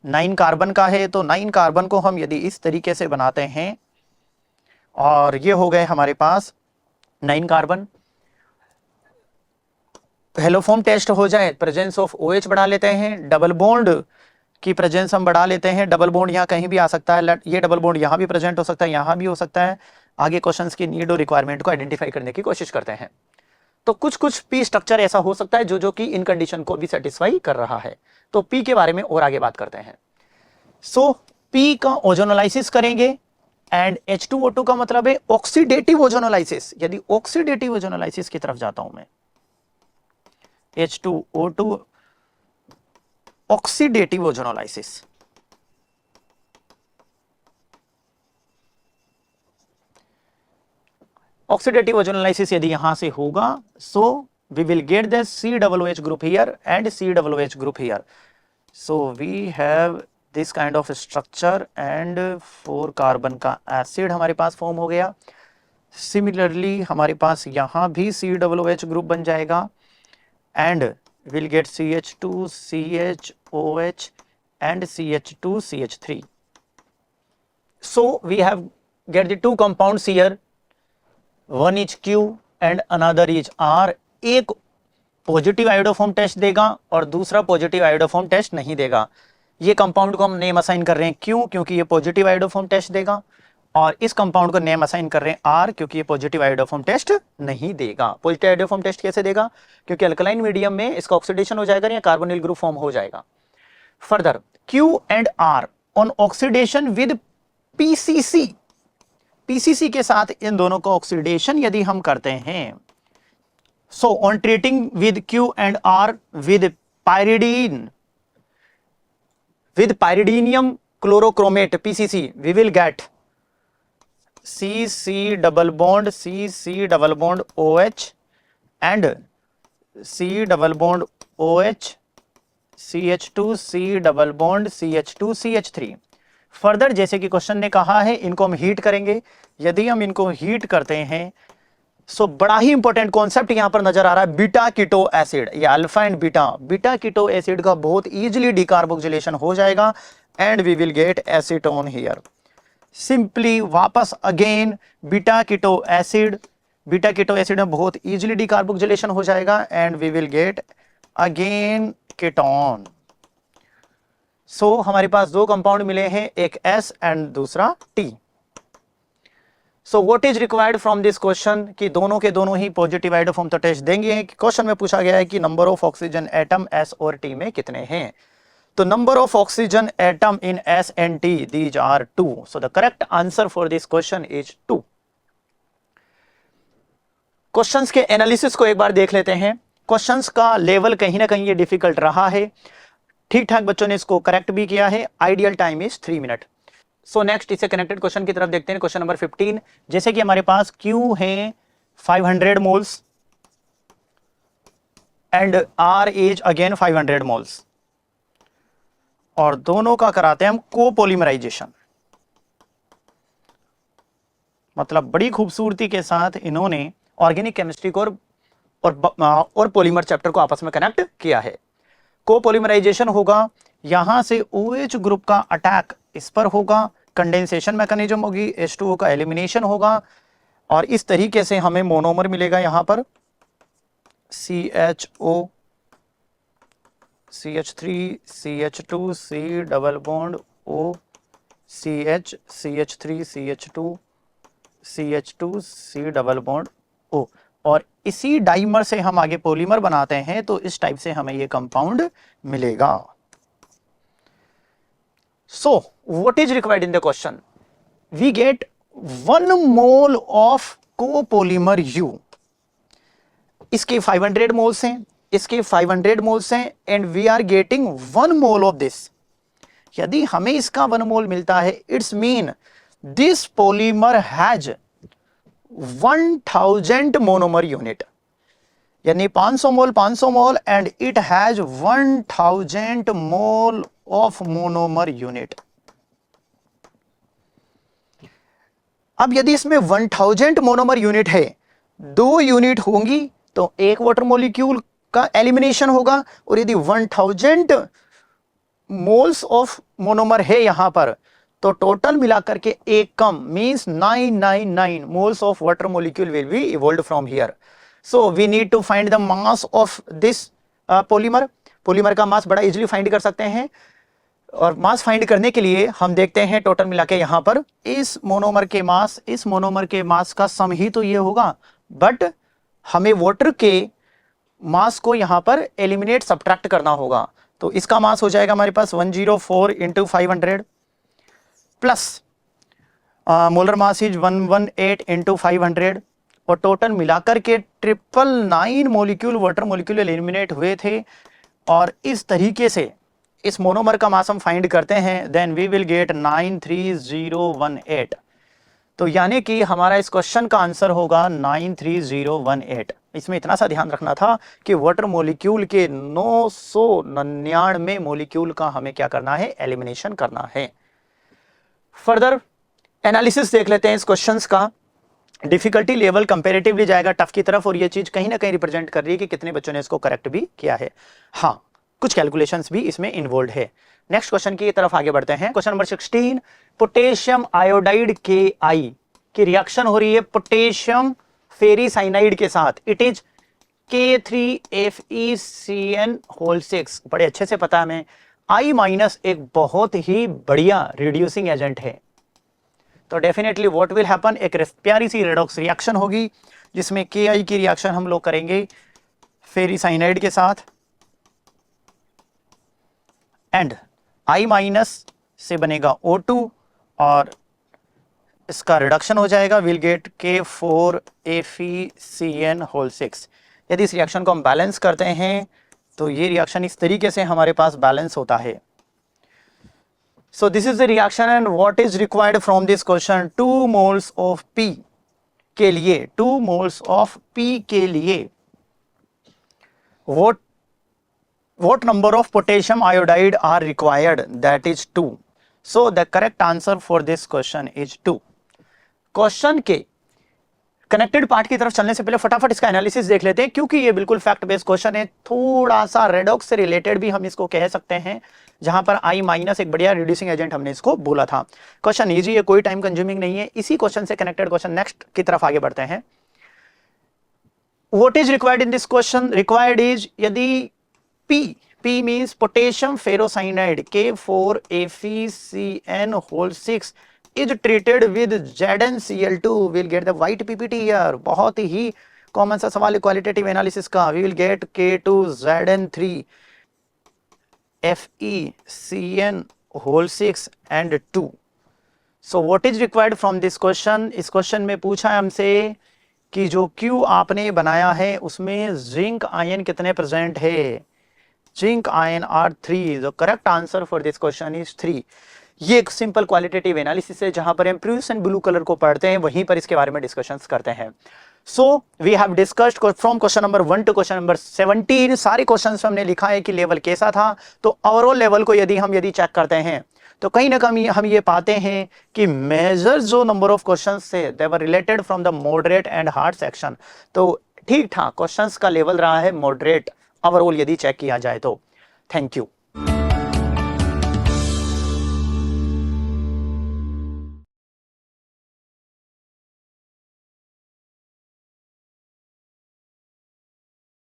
Speaker 1: 9 कार्बन का है, तो 9 कार्बन को हम यदि इस तरीके से बनाते हैं और ये हो गए हमारे पास 9 कार्बन, हेलोफॉर्म टेस्ट हो जाए, प्रेजेंस ऑफ OH बढ़ा लेते हैं, डबल बॉन्ड की प्रेजेंस हम बढ़ा लेते हैं। डबल बॉन्ड यहाँ कहीं भी आ सकता है, ये डबल बॉन्ड यहाँ भी प्रेजेंट हो सकता है, यहाँ भी हो सकता है। आगे क्वेश्चंस की नीड और रिक्वायरमेंट को आइडेंटिफाई करने की कोशिश करते हैं। तो कुछ P स्ट्रक्चर ऐसा हो सकता है जो कि इन कंडीशन को भी सेटिस्फाई कर रहा है। तो P के बारे में और आगे बात करते हैं। सो P का ओजोनोलाइसिस करेंगे एंड H2O2 का मतलब है ऑक्सीडेटिव ओजोनोलाइसिस। यदि ऑक्सीडेटिव ओजोनोलाइसिस की तरफ जाता हूं मैं, H2O2 oxidative ozonolysis, oxidative ozonolysis यदि यहां से होगा, so we will get the COOH group here and COOH group here. So we have this kind of structure and 4 carbon का एसिड हमारे पास फॉर्म हो गया। सिमिलरली हमारे पास यहां भी COOH ग्रुप बन जाएगा and we'll get CH2 CHOH and CH2 CH3. So we have get the 2 compounds here, one is Q and another is R। एक पॉजिटिव आयोडोफॉर्म टेस्ट देगा और दूसरा पॉजिटिव आयोडोफॉर्म टेस्ट नहीं देगा। ये कंपाउंड को हम नेम असाइन कर रहे हैं Q क्योंकि ये पॉजिटिव आयोडोफॉर्म टेस्ट देगा, और इस कंपाउंड को नेम असाइन कर रहे हैं R क्योंकि ये पॉजिटिव आयोडोफॉर्म टेस्ट नहीं देगा। पॉजिटिव आयोडोफॉर्म टेस्ट कैसे देगा, क्योंकि अल्कलाइन मीडियम में इसका ऑक्सीडेशन हो जाएगा या कार्बोनिल ग्रुप फॉर्म हो जाएगा। Further Q and R on oxidation with PCC, PCC के साथ इन दोनों को ऑक्सीडेशन यदि हम करते हैं, so on treating with Q and R with pyridine, with pyridinium chlorochromate PCC, we will get CC double bond CC double bond OH and C double bond OH CH2 C double bond CH2 CH3। Further जैसे कि question ने कहा है इनको हम heat करेंगे। यदि हम इनको हीट करते हैं सो बड़ा ही इंपॉर्टेंट कॉन्सेप्ट यहां पर नजर आ रहा है, बीटा कीटो एसिड या alpha and beta keto acid का बहुत इजीली डिकार्बोक्सिलेशन हो जाएगा and we will get acetone here. Simply वापस अगेन बीटा कीटो एसिड में बहुत इजीली डिकार्बोक्सिलेशन हो जाएगा and we will get again ketone. So हमारे पास दो कंपाउंड मिले हैं, एक S एंड दूसरा T। So what is required from this question कि दोनों के दोनों ही पॉजिटिव आइडोफॉर्म तो टेस्ट देंगे। क्वेश्चन में पूछा गया है कि number of oxygen atom S और T में कितने हैं। तो number of oxygen atom in S and T, these are 2. So the correct answer for this question is 2. Questions के एनालिसिस को एक बार देख लेते हैं। क्वेश्चंस का लेवल कहीं ना कहीं ये डिफिकल्ट रहा है, ठीक ठाक बच्चों ने इसको करेक्ट भी किया है। Ideal time is 3 minute. So next इससे कनेक्टेड क्वेश्चन की तरफ देखते हैं। क्वेश्चन नंबर 15, जैसे कि हमारे पास Q है 500 moles and R is again 500 moles और दोनों का कराते हैं हम कोपोलिमराइजेशन। मतलब बड़ी खूबसूरती के साथ इन्होंने ऑर्गेनिक केमिस्ट्री को और पॉलीमर चैप्टर को आपस में कनेक्ट किया है। कोपोलिमराइजेशन होगा, यहां से OH ग्रुप का अटैक इस पर होगा, कंडेंसेशन मैकेनिज्म होगी, H2O का एलिमिनेशन होगा और इस तरीके से हमें मोनोमर मिलेगा। यहां पर CHO CH3 CH2 C double bond O CH CH3 CH2 CH2 C double bond O और इसी डाइमर से हम आगे पॉलीमर बनाते हैं तो इस टाइप से हमें ये कंपाउंड मिलेगा। So what is required in the question, we get 1 mole of copolymer U। इसके 500 मोल्स हैं, इसके 500 मोल्स हैं and we are getting 1 mole of this. यदि हमें इसका 1 मोल मिलता है it's mean this polymer has 1000 monomer unit, यानी 500 mole and it has 1000 mole of monomer unit. अब यदि इसमें 1000 मोनोमर यूनिट है, 2 यूनिट होंगी तो एक वाटर मॉलिक्यूल का एलिमिनेशन होगा और यदि 1000 मोल्स ऑफ मोनोमर है यहां पर तो टोटल मिलाकर के एक कम means 999 moles of water molecule will be evolved from here. So we need to find the mass of this polymer का मास बड़ा इजीली फाइंड कर सकते हैं और मास फाइंड करने के लिए हम देखते हैं टोटल मिला के यहां पर इस मोनोमर के मास का सम ही तो ये होगा, बट हमें वाटर के मास को यहां पर एलिमिनेट सब्ट्रैक्ट करना होगा। तो इसका मास हो जाएगा हमारे पास 104 into 500 plus molar mass is 118 into 500 और टोटल मिलाकर के 999 मोलिक्यूल वाटर मोलिक्यूल एलिमिनेट हुए थे। और इस तरीके से इस मोनोमर का मास हम फाइंड करते हैं, देन वी विल गेट 93018। तो यानी कि हमारा इस क्वेश्चन का आंसर होगा 93018। इसमें इतना सा ध्यान रखना था कि वाटर मॉलिक्यूल के 999 मॉलिक्यूल का हमें क्या करना है, एलिमिनेशन करना है। फर्दर एनालिसिस देख लेते हैं इस क्वेश्चंस का। डिफिकल्टी लेवल कंपैरेटिवली जाएगा टफ की तरफ और ये चीज कहीं ना कहीं रिप्रेजेंट कर रही है कि कितने बच्चों ने इसको करेक्ट भी किया है। हाँ, कुछ कैलकुलेशंस भी इसमें इन्वॉल्व है। नेक्स्ट क्वेश्चन की तरफ आगे बढ़ते हैं। Question number 16, potassium iodide KI की रिएक्शन हो रही है पोटेशियम फेरिसाइनाइड के साथ। It is K3FeCN6। बड़े अच्छे से पता है हमें I- एक बहुत ही बढ़िया रिड्यूसिंग एजेंट है। तो डेफिनेटली व्हाट विल हैपन, एक प्यारी सी रेडॉक्स रिएक्शन होगी जिसमें KI की रिएक्शन हम लोग करेंगे फेरिसाइनाइड के साथ एंड I- से बनेगा O2 और इसका रिडक्शन हो जाएगा, विल गेट K4FeCN6। यदि इस रिएक्शन को हम बैलेंस करते हैं तो ये रिएक्शन इस तरीके से हमारे पास बैलेंस होता है। So this is the reaction and what is required from this question. 2 moles of P के लिए 2 moles of P के लिए what number of potassium iodide are required? That is 2. So the correct answer for this question is 2. Question के connected part की तरफ चलने से पहले फटाफट इसका एनालिसिस देख लेते हैं, क्योंकि ये बिल्कुल फैक्ट बेस्ड क्वेश्चन है, थोड़ा सा रेडॉक्स से रिलेटेड भी हम इसको कह सकते हैं, जहां पर I माइनस एक बढ़िया रिड्यूसिंग एजेंट हमने इसको बोला था। क्वेश्चन इजी है, कोई टाइम कंज्यूमिंग नहीं है। इसी क्वेश्चन से कनेक्टेड क्वेश्चन नेक्स्ट की तरफ आगे बढ़ते हैं। What is required in this question? Required is यदि P means potassium ferrocyanide K4FeCN whole 6 is treated with ZnCl2, we'll get the white PPT here। बहुत ही कॉमन सा सवाल है क्वालिटेटिव एनालिसिस का। we will get K2ZN3 FeCN whole 6 and 2। so what is required from this question? इस question में पूछा है हमसे कि जो Q आपने बनाया है उसमें जिंक आयन कितने प्रेजेंट है? Zinc ion are 3। The correct answer for this question is 3। ये एक सिंपल क्वालिटेटिव एनालिसिस है, जहां पर हम प्लूस एंड ब्लू कलर को पढ़ते हैं, वहीं पर इसके बारे में डिस्कशंस करते हैं। So we have discussed from question number 1 to question number 17। सारे क्वेश्चंस में हमने लिखा है कि लेवल कैसा था। तो ओवरऑल लेवल को यदि चेक करते हैं तो कहीं ना कहीं हम ये पाते हैं कि मेजर जो नंबर ऑफ क्वेश्चंस थे they were related from the moderate and hard section. तो ठीक ठाक क्वेश्चंस का लेवल रहा है मॉडरेट ओवरऑल यदि चेक किया जाए तो। Thank you.